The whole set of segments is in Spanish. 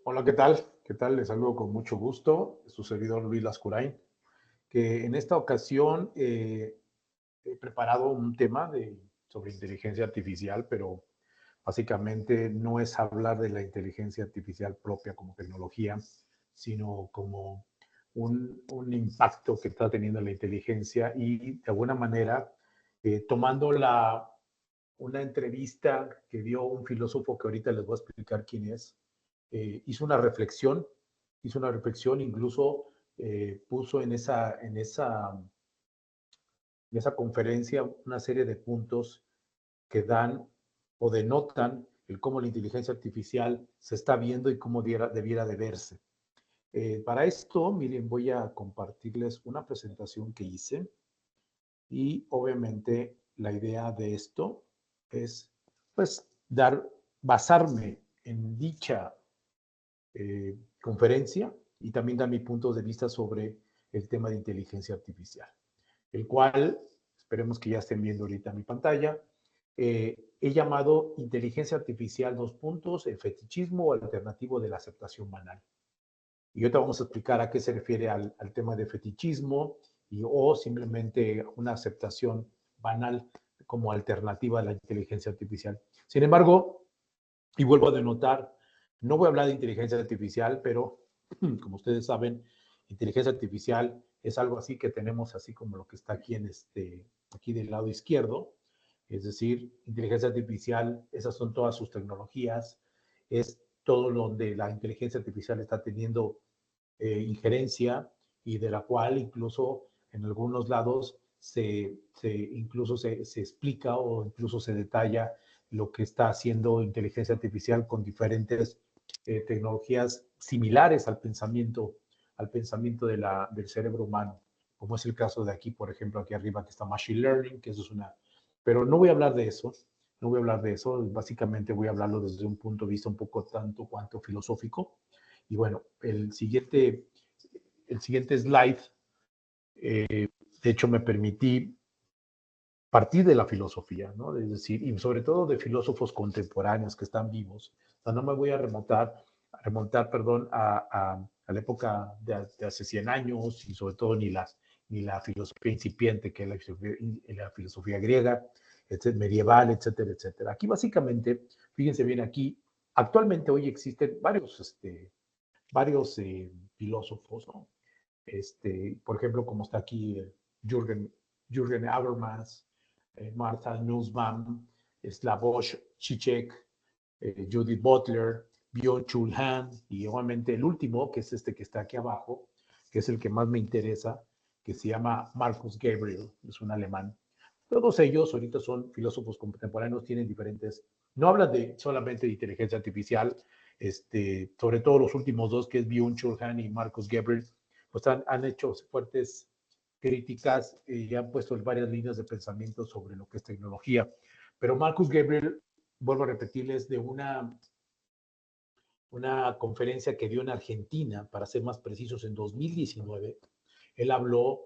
Hola, ¿qué tal? ¿Qué tal? Les saludo con mucho gusto, su servidor Luis Lascurain, que en esta ocasión he preparado un tema sobre inteligencia artificial, pero básicamente no es hablar de la inteligencia artificial propia como tecnología, sino como un impacto que está teniendo la inteligencia y de alguna manera tomando una entrevista que dio un filósofo que ahorita les voy a explicar quién es, hizo una reflexión, incluso puso en esa conferencia una serie de puntos que dan o denotan el cómo la inteligencia artificial se está viendo y cómo debiera de verse. Para esto, miren, voy a compartirles una presentación que hice y obviamente la idea de esto es, pues, basarme en dicha conferencia y también dar mi punto de vista sobre el tema de inteligencia artificial, el cual, esperemos que ya estén viendo ahorita mi pantalla, he llamado inteligencia artificial dos puntos, el fetichismo o alternativo de la aceptación banal. Y ahorita vamos a explicar a qué se refiere al tema de fetichismo o simplemente una aceptación banal como alternativa a la inteligencia artificial. Sin embargo, y vuelvo a denotar, no voy a hablar de inteligencia artificial, pero como ustedes saben, inteligencia artificial es algo así que tenemos así como lo que está aquí aquí del lado izquierdo. Es decir, inteligencia artificial, esas son todas sus tecnologías, es todo donde la inteligencia artificial está teniendo injerencia y de la cual incluso en algunos lados incluso se explica o incluso se detalla lo que está haciendo inteligencia artificial con diferentes tecnologías similares al pensamiento del cerebro humano, como es el caso de aquí, por ejemplo, aquí arriba que está Machine Learning, que eso es una... Pero no voy a hablar de eso, no voy a hablar de eso, básicamente voy a hablarlo desde un punto de vista un poco tanto cuanto filosófico. Y bueno, el siguiente slide, de hecho me permití partir de la filosofía, ¿no? Es decir, y sobre todo de filósofos contemporáneos que están vivos. O sea, no me voy a remontar perdón, a la época de hace 100 años y sobre todo ni la filosofía incipiente, que es la filosofía griega, medieval, etcétera, etcétera. Aquí básicamente, fíjense bien, aquí actualmente hoy existen varios filósofos, ¿no? Por ejemplo, como está aquí Jürgen, Jürgen Habermas, Martha Nussbaum, Slavoj Žižek, Judith Butler, Byung-Chul Han y obviamente el último, que es este que está aquí abajo, que es el que más me interesa, que se llama Marcus Gabriel, es un alemán. Todos ellos ahorita son filósofos contemporáneos, tienen diferentes, no hablan solamente de inteligencia artificial, sobre todo los últimos dos, que es Byung-Chul Han y Marcus Gabriel, pues han hecho fuertes críticas y han puesto varias líneas de pensamiento sobre lo que es tecnología. Pero Marcus Gabriel, vuelvo a repetirles, de una conferencia que dio en Argentina, para ser más precisos, en 2019, él habló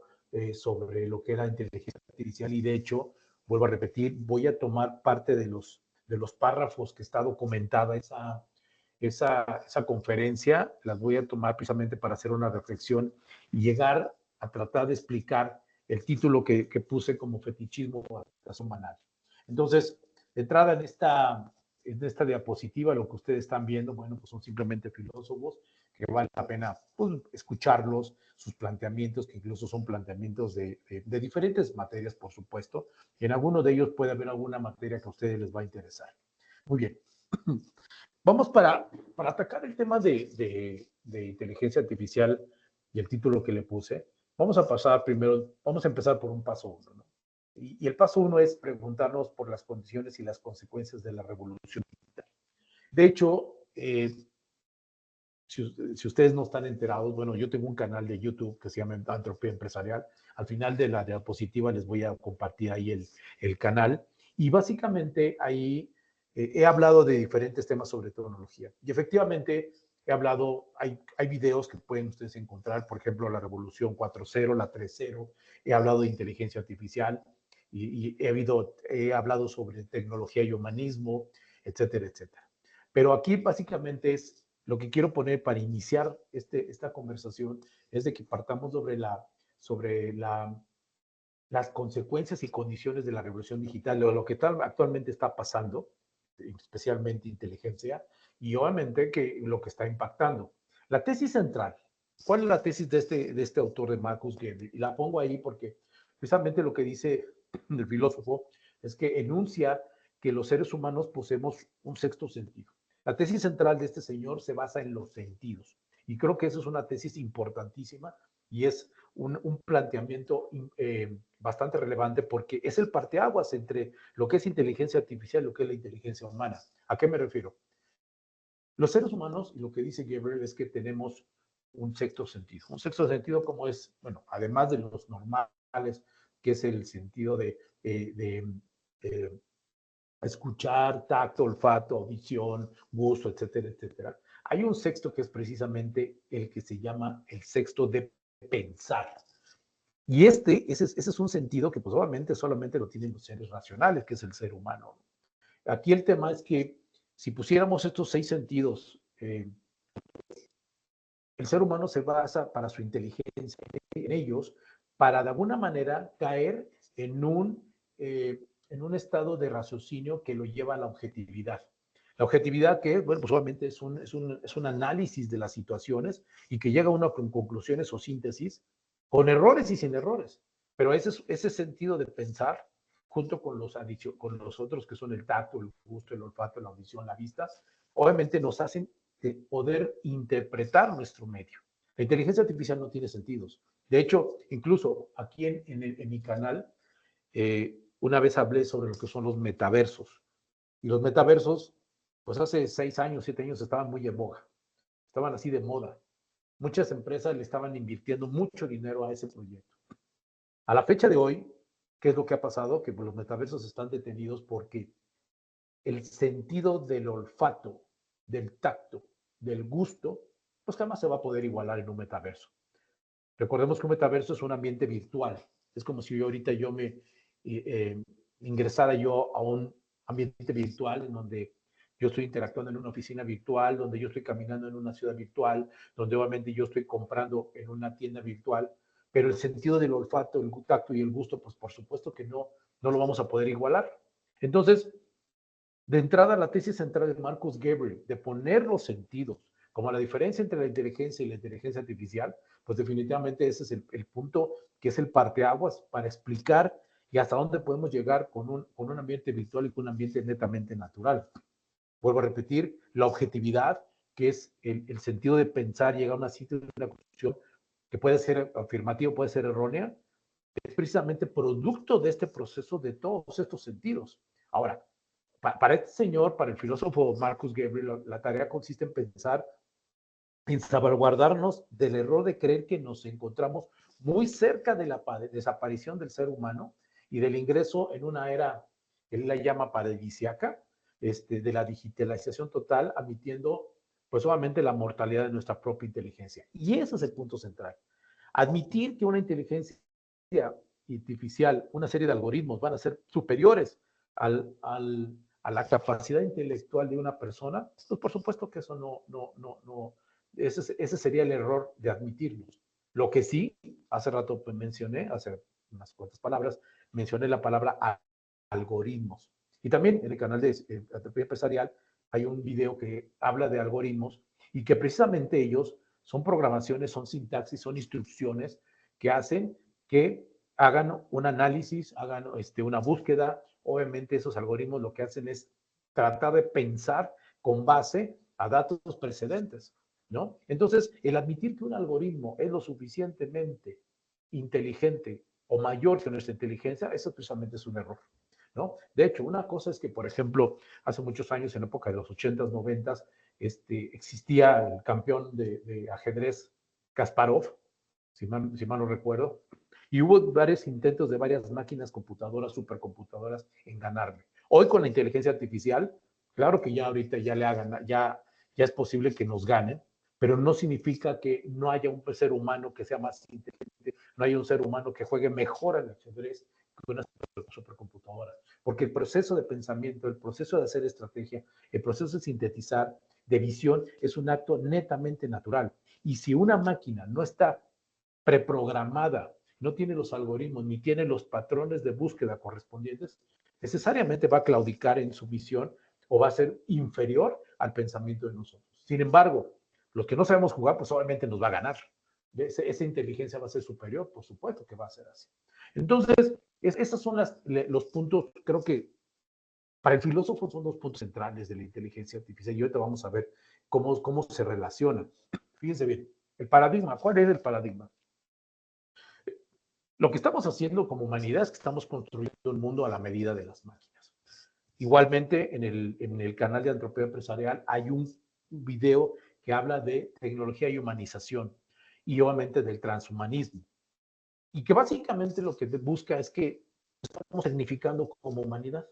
sobre lo que era inteligencia artificial y de hecho, vuelvo a repetir, voy a tomar parte de los párrafos que está documentada esa conferencia, las voy a tomar precisamente para hacer una reflexión y llegar a tratar de explicar el título que puse como fetichismo o adaptación banal. Entonces, de entrada en esta diapositiva, lo que ustedes están viendo, bueno, pues son simplemente filósofos que vale la pena pues, escucharlos, sus planteamientos, que incluso son planteamientos de diferentes materias, por supuesto, y en alguno de ellos puede haber alguna materia que a ustedes les va a interesar. Muy bien. Vamos para atacar el tema de inteligencia artificial y el título que le puse. Vamos a pasar primero, vamos a empezar por un paso uno, ¿no? Y el paso uno es preguntarnos por las condiciones y las consecuencias de la revolución digital. De hecho, si ustedes no están enterados, bueno, yo tengo un canal de YouTube que se llama Antropía Empresarial. Al final de la diapositiva les voy a compartir ahí el canal. Y básicamente ahí he hablado de diferentes temas sobre tecnología. Y efectivamente he hablado, hay videos que pueden ustedes encontrar, por ejemplo, la Revolución 4.0, la 3.0. He hablado de inteligencia artificial y he hablado sobre tecnología y humanismo, etcétera, etcétera. Pero aquí básicamente es lo que quiero poner para iniciar esta conversación es de que partamos sobre las consecuencias y condiciones de la revolución digital, lo que actualmente está pasando, especialmente inteligencia, y obviamente que lo que está impactando. La tesis central, ¿cuál es la tesis de este autor de Marcus Garvey? Y la pongo ahí porque precisamente lo que dice el filósofo es que enuncia que los seres humanos poseemos un sexto sentido. La tesis central de este señor se basa en los sentidos. Y creo que eso es una tesis importantísima y es un planteamiento bastante relevante porque es el parteaguas entre lo que es inteligencia artificial y lo que es la inteligencia humana. ¿A qué me refiero? Los seres humanos, y lo que dice Gabriel es que tenemos un sexto sentido. Un sexto sentido como es, bueno, además de los normales, que es el sentido de escuchar, tacto, olfato, audición, gusto, etcétera, etcétera. Hay un sexto que es precisamente el que se llama el sexto de pensar. Y ese es un sentido que pues obviamente solamente lo tienen los seres racionales, que es el ser humano. Aquí el tema es que si pusiéramos estos 6 sentidos, el ser humano se basa para su inteligencia en ellos, para de alguna manera caer en un estado de raciocinio que lo lleva a la objetividad. La objetividad que, bueno, pues obviamente es un análisis de las situaciones y que llega a uno con conclusiones o síntesis, con errores y sin errores. Pero ese sentido de pensar, junto con con los otros que son el tacto, el gusto, el olfato, la audición, la vista, obviamente nos hacen de poder interpretar nuestro medio. La inteligencia artificial no tiene sentidos. De hecho, incluso aquí en mi canal, una vez hablé sobre lo que son los metaversos. Y los metaversos, pues hace 6 años, 7 años estaban muy en boga. Estaban así de moda. Muchas empresas le estaban invirtiendo mucho dinero a ese proyecto. A la fecha de hoy, ¿qué es lo que ha pasado? Que los metaversos están detenidos porque el sentido del olfato, del tacto, del gusto, pues jamás se va a poder igualar en un metaverso. Recordemos que un metaverso es un ambiente virtual. Es como si yo ingresara yo a un ambiente virtual en donde yo estoy interactuando en una oficina virtual, donde yo estoy caminando en una ciudad virtual, donde obviamente yo estoy comprando en una tienda virtual, pero el sentido del olfato, el tacto y el gusto, pues por supuesto que no lo vamos a poder igualar. Entonces, de entrada, la tesis central de Marcus Gabriel, de poner los sentidos como la diferencia entre la inteligencia y la inteligencia artificial, pues definitivamente ese es el punto que es el parteaguas para explicar y hasta dónde podemos llegar con un ambiente virtual y con un ambiente netamente natural. Vuelvo a repetir, la objetividad, que es el sentido de pensar, llegar a una conclusión que puede ser afirmativa, puede ser errónea, es precisamente producto de este proceso de todos estos sentidos. Ahora, para este señor, para el filósofo Marcus Gabriel, la tarea consiste en pensar, en salvaguardarnos del error de creer que nos encontramos muy cerca de la desaparición del ser humano y del ingreso en una era, él la llama paradisiaca, de la digitalización total, admitiendo pues obviamente la mortalidad de nuestra propia inteligencia. Y ese es el punto central. Admitir que una inteligencia artificial, una serie de algoritmos van a ser superiores a la capacidad intelectual de una persona, pues por supuesto que eso no, ese sería el error de admitirlos. Lo que sí, hace rato mencioné, hace unas cuantas palabras, mencioné la palabra algoritmos. Y también en el canal de Atropía Empresarial hay un video que habla de algoritmos y que precisamente ellos son programaciones, son sintaxis, son instrucciones que hacen que hagan un análisis, hagan una búsqueda. Obviamente esos algoritmos lo que hacen es tratar de pensar con base a datos precedentes, ¿no? Entonces, el admitir que un algoritmo es lo suficientemente inteligente o mayor que nuestra inteligencia, eso precisamente es un error, ¿no? De hecho, una cosa es que, por ejemplo, hace muchos años, en la época de los 80s, 90s, existía el campeón de ajedrez Kasparov, si mal no recuerdo, y hubo varios intentos de varias máquinas computadoras, supercomputadoras, en ganarme. Hoy con la inteligencia artificial, claro que ya ahorita ya es posible que nos ganen, pero no significa que no haya un ser humano que sea más inteligente, no haya un ser humano que juegue mejor al ajedrez una supercomputadora, porque el proceso de pensamiento, el proceso de hacer estrategia, el proceso de sintetizar, de visión, es un acto netamente natural. Y si una máquina no está preprogramada, no tiene los algoritmos ni tiene los patrones de búsqueda correspondientes, necesariamente va a claudicar en su visión o va a ser inferior al pensamiento de nosotros. Sin embargo, los que no sabemos jugar, pues obviamente nos va a ganar. Esa inteligencia va a ser superior, por supuesto que va a ser así. Entonces, esos son los puntos, creo que para el filósofo son los puntos centrales de la inteligencia artificial y ahorita vamos a ver cómo se relacionan. Fíjense bien, el paradigma, ¿cuál es el paradigma? Lo que estamos haciendo como humanidad es que estamos construyendo un mundo a la medida de las máquinas. Igualmente, en el canal de Antropología Empresarial hay un video que habla de tecnología y humanización y obviamente del transhumanismo. Y que básicamente lo que busca es que estamos significando como humanidad,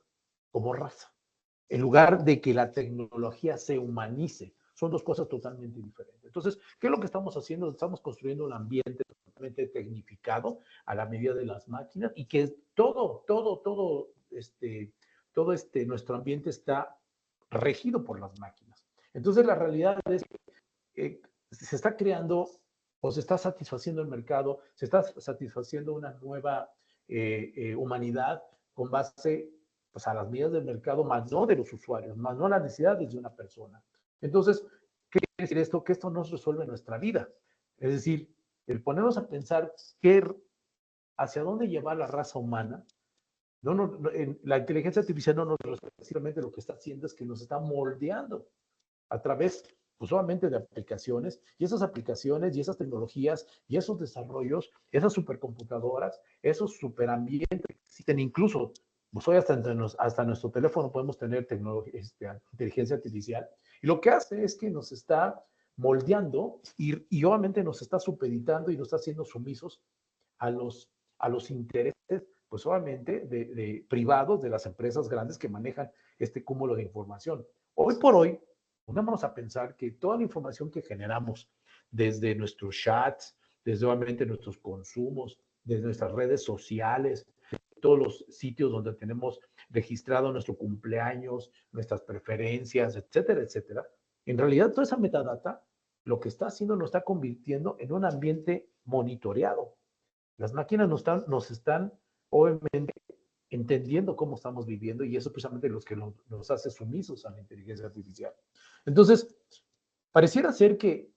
como raza, en lugar de que la tecnología se humanice. Son dos cosas totalmente diferentes. Entonces, ¿qué es lo que estamos haciendo? Estamos construyendo un ambiente totalmente tecnificado a la medida de las máquinas y que todo nuestro ambiente está regido por las máquinas. Entonces, la realidad es que se está creando o se está satisfaciendo el mercado, se está satisfaciendo una nueva humanidad con base pues, a las medidas del mercado, más no de los usuarios, más no a las necesidades de una persona. Entonces, ¿qué quiere decir esto? Que esto no resuelve nuestra vida. Es decir, el ponernos a pensar hacia dónde llevar la raza humana, la inteligencia artificial no nos resuelve, simplemente lo que está haciendo es que nos está moldeando a través pues solamente de aplicaciones, y esas aplicaciones y esas tecnologías y esos desarrollos, esas supercomputadoras, esos superambientes que existen, incluso pues hoy hasta nuestro teléfono podemos tener inteligencia artificial, y lo que hace es que nos está moldeando y obviamente nos está supeditando y nos está haciendo sumisos a los intereses, pues obviamente privados de las empresas grandes que manejan este cúmulo de información. Hoy por hoy, ponémonos a pensar que toda la información que generamos desde nuestros chats, desde obviamente nuestros consumos, desde nuestras redes sociales, todos los sitios donde tenemos registrado nuestro cumpleaños, nuestras preferencias, etcétera, etcétera, en realidad toda esa metadata lo que está haciendo nos está convirtiendo en un ambiente monitoreado. Las máquinas nos están obviamente entendiendo cómo estamos viviendo y eso precisamente los que nos hace sumisos a la inteligencia artificial. Entonces, pareciera ser que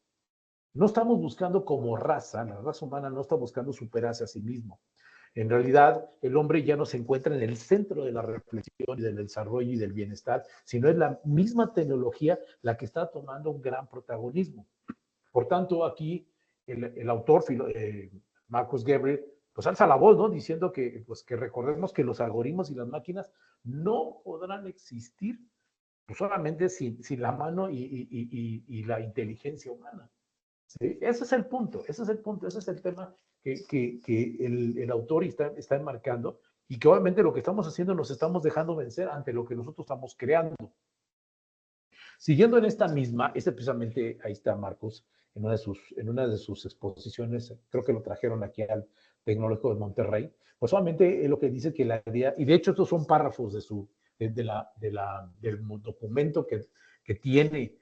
no estamos buscando como raza, la raza humana no está buscando superarse a sí mismo. En realidad, el hombre ya no se encuentra en el centro de la reflexión y del desarrollo y del bienestar, sino es la misma tecnología la que está tomando un gran protagonismo. Por tanto, aquí el autor, Marcus Gabriel, pues alza la voz, ¿no? Diciendo que recordemos que los algoritmos y las máquinas no podrán existir pues, solamente sin la mano y la inteligencia humana. ¿Sí? Ese es el punto, ese es el tema que el autor está enmarcando y que obviamente lo que estamos haciendo nos estamos dejando vencer ante lo que nosotros estamos creando. Siguiendo en esta misma, precisamente, ahí está Marcos, en una de sus exposiciones, creo que lo trajeron aquí al Tecnológico de Monterrey, pues solamente es lo que dice que la idea, y de hecho estos son párrafos del documento que tiene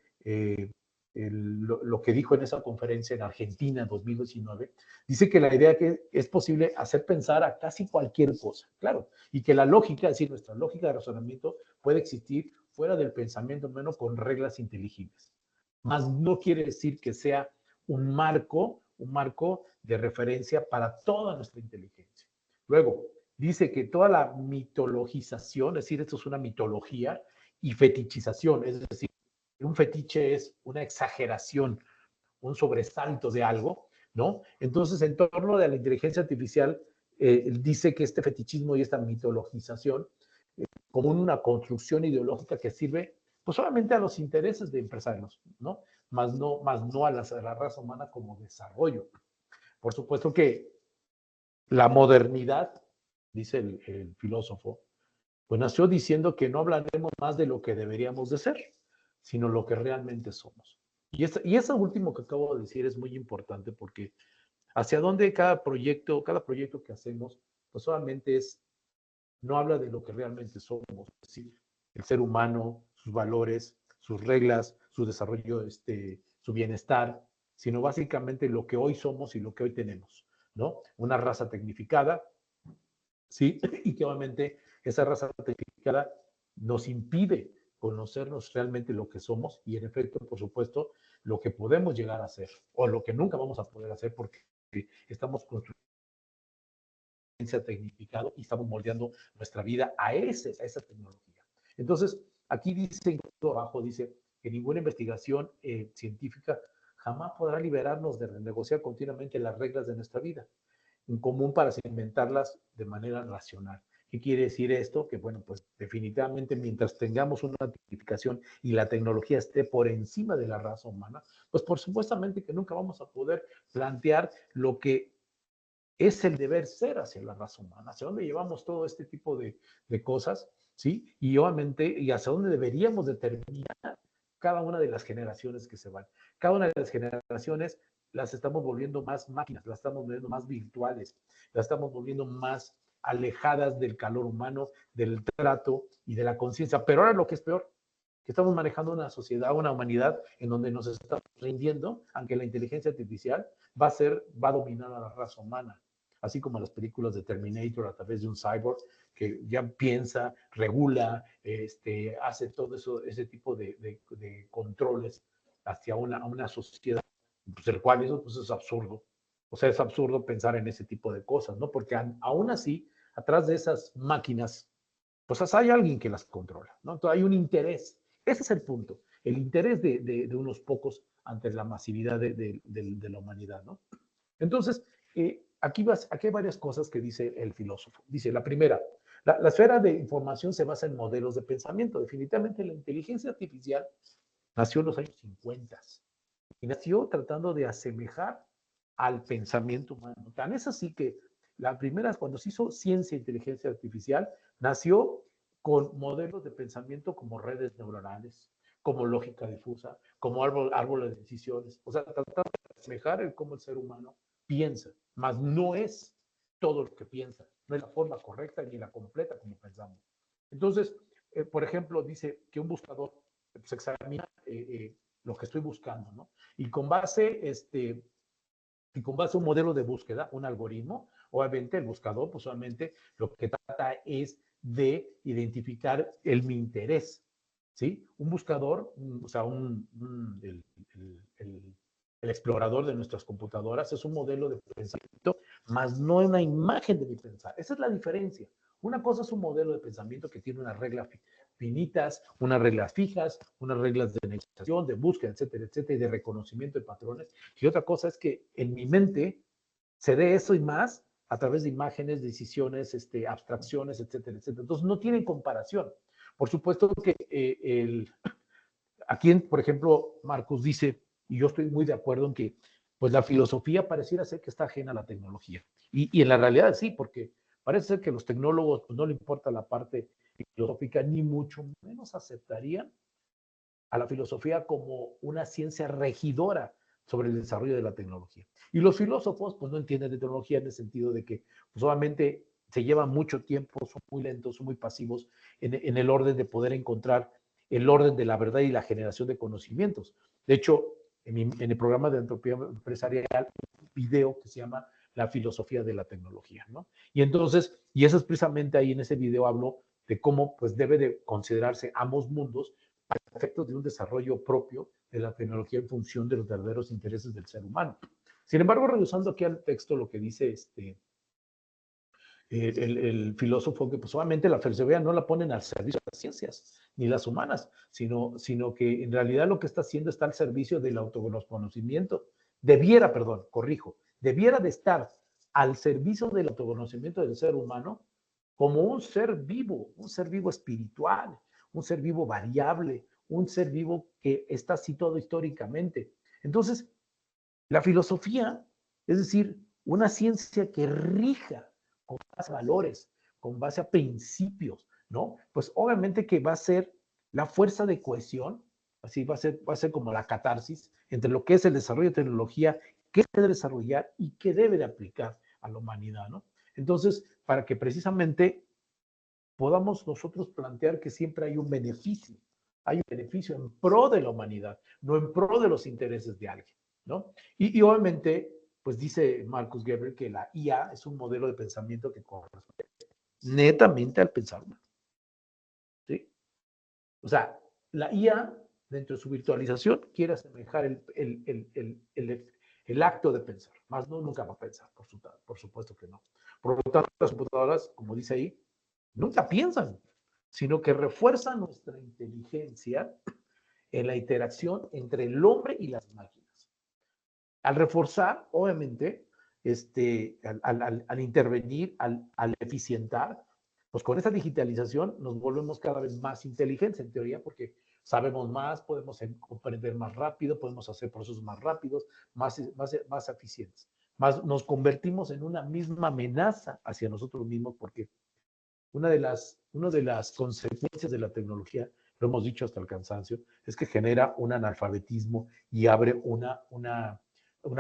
lo que dijo en esa conferencia en Argentina en 2019, dice que la idea que es posible hacer pensar a casi cualquier cosa, claro, y que la lógica, es decir, nuestra lógica de razonamiento puede existir fuera del pensamiento humano con reglas inteligibles. Más no quiere decir que sea un marco de referencia para toda nuestra inteligencia. Luego, dice que toda la mitologización, es decir, esto es una mitología y fetichización, es decir, un fetiche es una exageración, un sobresalto de algo, ¿no? Entonces, en torno de la inteligencia artificial, dice que este fetichismo y esta mitologización como una construcción ideológica que sirve pues solamente a los intereses de empresarios, ¿no? Más no a la raza humana como desarrollo. Por supuesto que la modernidad, dice el filósofo, pues nació diciendo que no hablaremos más de lo que deberíamos de ser, sino lo que realmente somos. Y eso último que acabo de decir es muy importante porque hacia dónde cada proyecto que hacemos, pues solamente es no habla de lo que realmente somos, es decir, el ser humano, sus valores, sus reglas, su desarrollo, su bienestar, sino básicamente lo que hoy somos y lo que hoy tenemos, ¿no? Una raza tecnificada, ¿sí? Y que obviamente esa raza tecnificada nos impide conocernos realmente lo que somos y en efecto, por supuesto, lo que podemos llegar a ser o lo que nunca vamos a poder hacer porque estamos construyendo tecnificado y estamos moldeando nuestra vida a esa tecnología. Entonces, aquí dice, abajo dice que ninguna investigación científica jamás podrá liberarnos de renegociar continuamente las reglas de nuestra vida en común para inventarlas de manera racional. ¿Qué quiere decir esto? Que, bueno, pues definitivamente mientras tengamos una tecnificación y la tecnología esté por encima de la raza humana, pues por supuestamente que nunca vamos a poder plantear lo que es el deber ser hacia la raza humana, hacia dónde llevamos todo este tipo de cosas, ¿sí? Y obviamente, y hacia dónde deberíamos determinar cada una de las generaciones que se van. Cada una de las generaciones las estamos volviendo más máquinas, las estamos volviendo más virtuales, las estamos volviendo más alejadas del calor humano, del trato y de la conciencia. Pero ahora lo que es peor, que estamos manejando una sociedad, una humanidad en donde nos estamos rindiendo, aunque la inteligencia artificial va a dominar a la raza humana, así como las películas de Terminator a través de un cyborg que ya piensa, regula, hace todo eso, ese tipo de controles hacia una sociedad, pues el cual eso pues es absurdo. O sea, es absurdo pensar en ese tipo de cosas, ¿no? Porque aún así, atrás de esas máquinas, pues hay alguien que las controla, ¿no? Entonces hay un interés. Ese es el punto, el interés de unos pocos ante la masividad de la humanidad, ¿no? Entonces, aquí hay varias cosas que dice el filósofo. Dice, la primera, la esfera de información se basa en modelos de pensamiento. Definitivamente la inteligencia artificial nació en los años 50 y nació tratando de asemejar al pensamiento humano. Tan es así que la primera, cuando se hizo ciencia e inteligencia artificial, nació con modelos de pensamiento como redes neuronales, como lógica difusa, como árboles de decisiones. O sea, tratando de asemejar cómo el ser humano piensa, mas no es todo lo que piensa, no es la forma correcta ni la completa como pensamos. Entonces, por ejemplo, dice que un buscador pues, examina lo que estoy buscando, ¿no? Y con base, a un modelo de búsqueda, un algoritmo, obviamente el buscador, pues solamente lo que trata es de identificar mi interés, ¿sí? Un buscador, o sea, el explorador de nuestras computadoras es un modelo de pensamiento, más no una imagen de mi pensar. Esa es la diferencia. Una cosa es un modelo de pensamiento que tiene unas reglas finitas, unas reglas fijas, unas reglas de negociación, de búsqueda, etcétera, etcétera, y de reconocimiento de patrones. Y otra cosa es que en mi mente se dé eso y más a través de imágenes, decisiones, abstracciones, etcétera, etcétera. Entonces no tienen comparación. Por supuesto que aquí, por ejemplo, Marcos dice, y yo estoy muy de acuerdo en que pues la filosofía pareciera ser que está ajena a la tecnología. Y en la realidad sí, porque parece ser que los tecnólogos pues, no le importa la parte filosófica, ni mucho menos aceptarían a la filosofía como una ciencia regidora sobre el desarrollo de la tecnología. Y los filósofos pues no entienden de tecnología en el sentido de que pues obviamente se lleva mucho tiempo, son muy lentos, son muy pasivos en el orden de poder encontrar el orden de la verdad y la generación de conocimientos. De hecho, en el programa de Entropía Empresarial, un video que se llama La filosofía de la tecnología, ¿no? Y entonces, y eso es precisamente ahí en ese video hablo de cómo pues debe de considerarse ambos mundos para efectos de un desarrollo propio de la tecnología en función de los verdaderos intereses del ser humano. Sin embargo, regresando aquí al texto, lo que dice el filósofo, que pues obviamente la filosofía no la ponen al servicio de las ciencias ni las humanas, sino que en realidad lo que está haciendo está al servicio del autoconocimiento. Debiera de estar al servicio del autoconocimiento del ser humano como un ser vivo espiritual, un ser vivo variable, un ser vivo que está situado históricamente. Entonces, la filosofía, es decir, una ciencia que rija con base a valores, con base a principios, ¿no? Pues obviamente que va a ser la fuerza de cohesión, así va a ser como la catarsis entre lo que es el desarrollo de tecnología, qué se debe desarrollar y qué debe de aplicar a la humanidad, ¿no? Entonces, para que precisamente podamos nosotros plantear que siempre hay un beneficio. Hay un beneficio en pro de la humanidad, no en pro de los intereses de alguien, ¿no? Y obviamente, pues dice Marcus Gerber que la IA es un modelo de pensamiento que corresponde netamente al pensar humano, ¿sí? O sea, la IA, dentro de su virtualización, quiere asemejar el acto de pensar, más no nunca va a pensar, por supuesto que no. Por lo tanto, las computadoras, como dice ahí, nunca piensan, sino que refuerzan nuestra inteligencia en la interacción entre el hombre y las máquinas. Al reforzar, obviamente, al intervenir, al eficientar, pues con esta digitalización nos volvemos cada vez más inteligentes en teoría porque sabemos más, podemos comprender más rápido, podemos hacer procesos más rápidos, más eficientes. Más nos convertimos en una misma amenaza hacia nosotros mismos porque una de las consecuencias de la tecnología, lo hemos dicho hasta el cansancio, es que genera un analfabetismo y abre una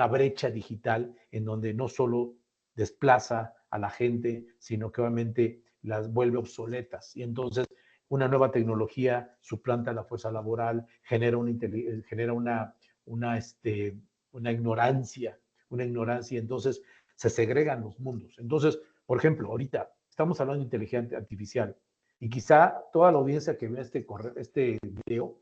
brecha digital en donde no solo desplaza a la gente, sino que obviamente las vuelve obsoletas. Y entonces una nueva tecnología suplanta la fuerza laboral, genera una ignorancia, entonces se segregan los mundos. Entonces, por ejemplo, ahorita estamos hablando de inteligencia artificial y quizá toda la audiencia que vea este video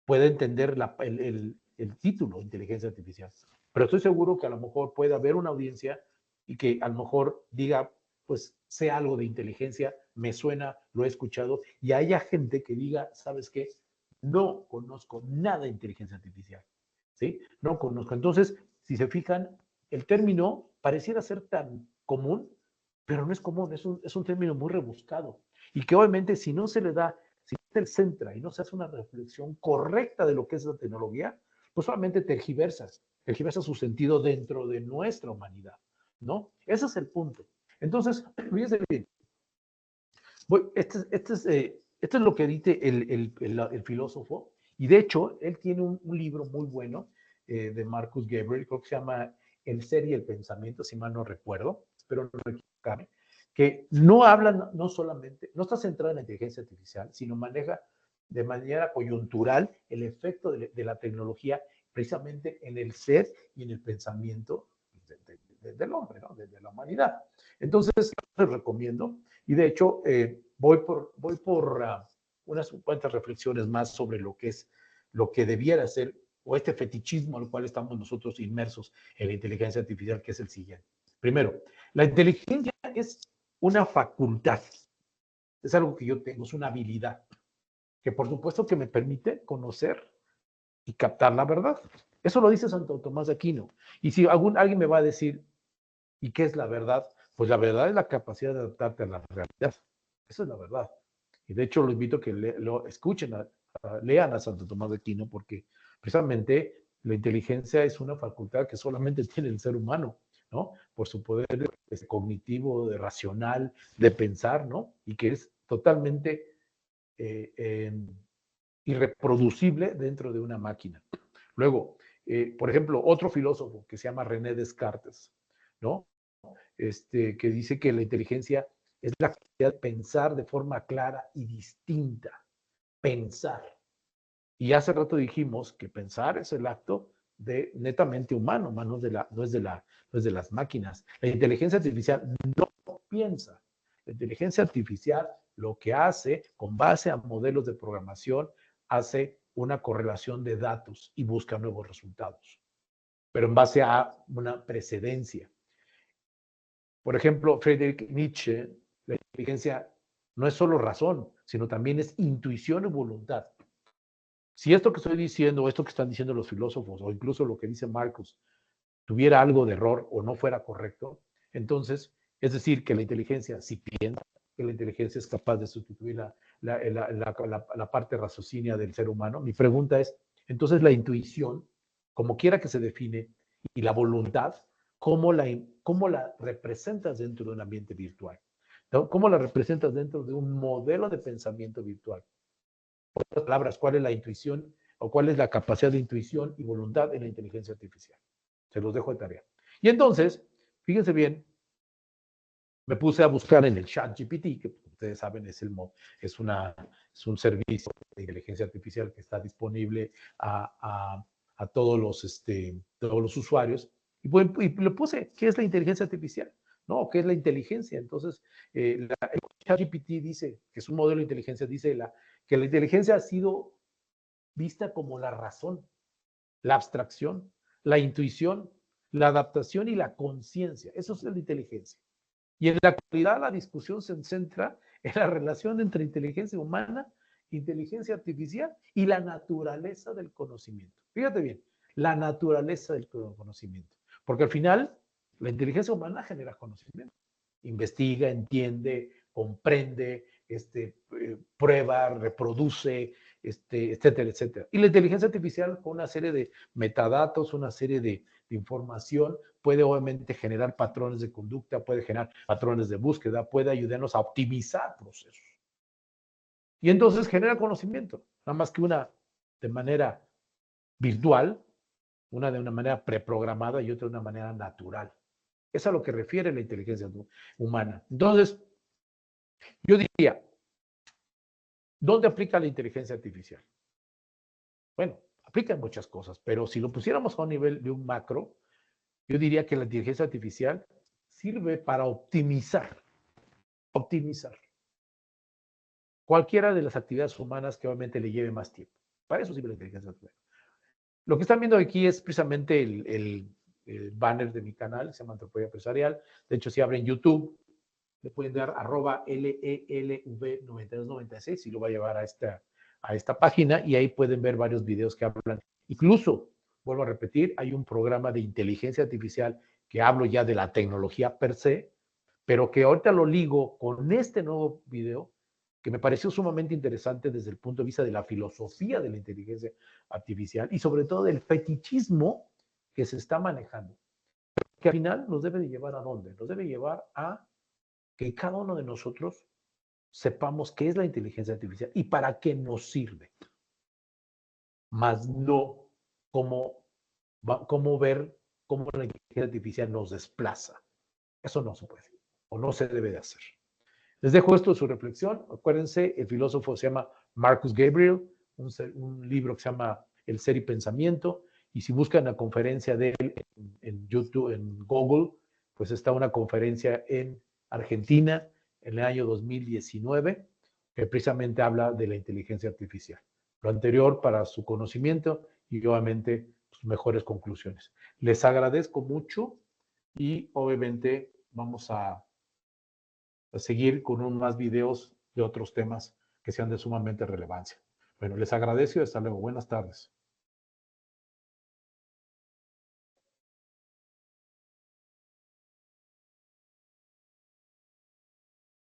pueda entender el título, inteligencia artificial. Pero estoy seguro que a lo mejor puede haber una audiencia y que a lo mejor diga, pues sé algo de inteligencia, me suena, lo he escuchado, y haya gente que diga, ¿sabes qué? No conozco nada de inteligencia artificial, ¿sí? No conozco. Entonces, si se fijan, el término pareciera ser tan común, pero no es común, es un término muy rebuscado y que obviamente si no se le da, si no se centra y no se hace una reflexión correcta de lo que es la tecnología, pues solamente tergiversa su sentido dentro de nuestra humanidad, ¿no? Ese es el punto. Entonces, fíjense bien, esto es lo que dice el filósofo, y de hecho, él tiene un libro muy bueno de Marcus Gabriel, creo que se llama El ser y el pensamiento, si mal no recuerdo, espero no equivocarme, que no habla no solamente, no está centrado en la inteligencia artificial, sino maneja de manera coyuntural el efecto de la tecnología precisamente en el ser y en el pensamiento del hombre, ¿no? de la humanidad. Entonces, les recomiendo, y de hecho, voy por unas cuantas reflexiones más sobre lo que es, lo que debiera ser, o este fetichismo al cual estamos nosotros inmersos en la inteligencia artificial, que es el siguiente. Primero, la inteligencia es una facultad, es algo que yo tengo, es una habilidad, que por supuesto que me permite conocer y captar la verdad. Eso lo dice Santo Tomás de Aquino. Y si alguien me va a decir, ¿y qué es la verdad? Pues la verdad es la capacidad de adaptarte a la realidad. Esa es la verdad. Y de hecho, lo invito a que lo escuchen, lean a Santo Tomás de Aquino, porque precisamente la inteligencia es una facultad que solamente tiene el ser humano, ¿no? Por su poder cognitivo, de racional, de pensar, ¿no? Y que es totalmente irreproducible dentro de una máquina. Luego, por ejemplo, otro filósofo que se llama René Descartes, ¿no? Que dice que la inteligencia es la capacidad de pensar de forma clara y distinta. Pensar. Y hace rato dijimos que pensar es el acto de netamente humano, no es de las máquinas. La inteligencia artificial no piensa. La inteligencia artificial lo que hace, con base a modelos de programación, hace una correlación de datos y busca nuevos resultados, pero en base a una precedencia. Por ejemplo, Friedrich Nietzsche, la inteligencia no es solo razón, sino también es intuición y voluntad. Si esto que estoy diciendo, o esto que están diciendo los filósofos, o incluso lo que dice Marcus, tuviera algo de error o no fuera correcto, entonces, es decir, que la inteligencia si piensa, que la inteligencia es capaz de sustituir la parte raciocinia del ser humano. Mi pregunta es, entonces la intuición, como quiera que se define, y la voluntad, ¿cómo la representas dentro de un ambiente virtual? ¿No? ¿Cómo la representas dentro de un modelo de pensamiento virtual? Por otras palabras, ¿cuál es la intuición o cuál es la capacidad de intuición y voluntad en la inteligencia artificial? Se los dejo de tarea. Y entonces, fíjense bien, me puse a buscar en el chat GPT, que ustedes saben, es un servicio de inteligencia artificial que está disponible a todos los usuarios. Y le puse, ¿qué es la inteligencia artificial? No, ¿qué es la inteligencia? Entonces, el ChatGPT dice, que es un modelo de inteligencia, dice que la inteligencia ha sido vista como la razón, la abstracción, la intuición, la adaptación y la conciencia. Eso es la inteligencia. Y en la actualidad la discusión se centra en la relación entre inteligencia humana, inteligencia artificial y la naturaleza del conocimiento. Fíjate bien, la naturaleza del conocimiento. Porque al final, la inteligencia humana genera conocimiento. Investiga, entiende, comprende, prueba, reproduce, etcétera, etcétera. Y la inteligencia artificial, con una serie de metadatos, una serie de información, puede obviamente generar patrones de conducta, puede generar patrones de búsqueda, puede ayudarnos a optimizar procesos. Y entonces genera conocimiento, nada más que una de manera virtual, una de una manera preprogramada y otra de una manera natural. Es a lo que refiere la inteligencia humana. Entonces, yo diría, ¿dónde aplica la inteligencia artificial? Bueno, aplica en muchas cosas, pero si lo pusiéramos a un nivel de un macro, yo diría que la inteligencia artificial sirve para optimizar cualquiera de las actividades humanas que obviamente le lleve más tiempo. Para eso sirve la inteligencia artificial. Lo que están viendo aquí es precisamente el banner de mi canal, se llama Antropología Empresarial. De hecho, si abren YouTube, le pueden dar @LELV9296 y lo va a llevar a esta página y ahí pueden ver varios videos que hablan. Incluso, vuelvo a repetir, hay un programa de inteligencia artificial que hablo ya de la tecnología per se, pero que ahorita lo ligo con este nuevo video que me pareció sumamente interesante desde el punto de vista de la filosofía de la inteligencia artificial y sobre todo del fetichismo que se está manejando, que al final nos debe de llevar a dónde? Nos debe llevar a que cada uno de nosotros sepamos qué es la inteligencia artificial y para qué nos sirve, más no cómo ver cómo la inteligencia artificial nos desplaza. Eso no se puede o no se debe de hacer. Les dejo esto de su reflexión. Acuérdense, el filósofo se llama Marcus Gabriel, un libro que se llama El Ser y Pensamiento, y si buscan la conferencia de él en YouTube, en Google, pues está una conferencia en Argentina en el año 2019 que precisamente habla de la inteligencia artificial. Lo anterior para su conocimiento y obviamente sus mejores conclusiones. Les agradezco mucho y obviamente vamos a seguir con más videos de otros temas que sean de sumamente relevancia. Bueno, les agradezco y hasta luego. Buenas tardes.